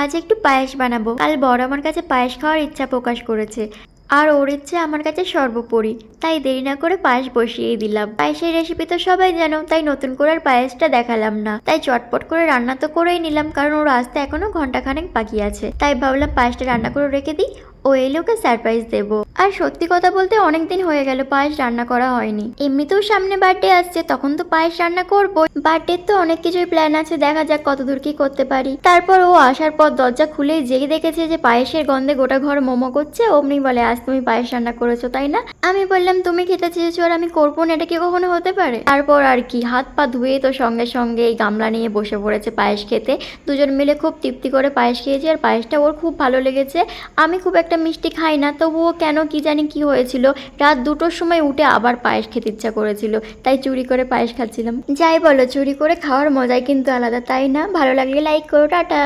আজ একটু পায়েস বানাবো। কাল বড় আমার কাছে পায়েস খাওয়ার ইচ্ছা প্রকাশ করেছে, আর ওর ইচ্ছে আমার কাছে সর্বোপরি। তাই দেরি না করে পায়েস বসিয়েই দিলাম। পায়েসের রেসিপি তো সবাই জানো, তাই নতুন করে আর পায়েসটা দেখালাম না। তাই চটপট করে রান্না তো করেই নিলাম, কারণ ওর আসতে এখনো ঘন্টাখানেক বাকি আছে। তাই ভাবলাম পায়েসটা রান্না করে রেখে দিই, ও এলে ওকে সারপ্রাইজ দেবো। আর সত্যি কথা বলতে অনেকদিন হয়ে গেল পায়েস রান্না করা হয়নি। এমনিতেও সামনে বার্থডে আসছে, তখন তো পায়েস রান্না করবো। বার্থডের তো অনেক কিছুই প্ল্যান আছে, দেখা যাক কতদূর কি করতে পারি। তারপর ও আসার পর দরজা খুলে যেই দেখেছে যে পায়েসের গন্ধে গোটা ঘর মোমো করছে, অমনি বলে আজ তুমি পায়েস রান্না করেছো তাই না? আমি বললাম তুমি খেতে চেয়েছো আর আমি করবো না, এটা কি কখনো হতে পারে? তারপর আর কি, হাত পা ধুয়ে তো সঙ্গে সঙ্গে এই গামলা নিয়ে বসে পড়েছে পায়েস খেতে। দুজন মিলে খুব তৃপ্তি করে পায়েস খেয়েছি, আর পায়েসটা ওর খুব ভালো লেগেছে। আমি খুব একটা মিষ্টি খাই না, তবুও কেন কি জানি কি হয়েছিল, রাত 2টোর সময় উঠে আবার পায়েস খেতে ইচ্ছা করেছিল, তাই চুরি করে পায়েস খাচ্ছিলাম। যাই বলো, চুরি করে খাওয়ার মজাই কিন্তু আলাদা, তাই না? ভালো লাগলে লাইক করো, টাটা।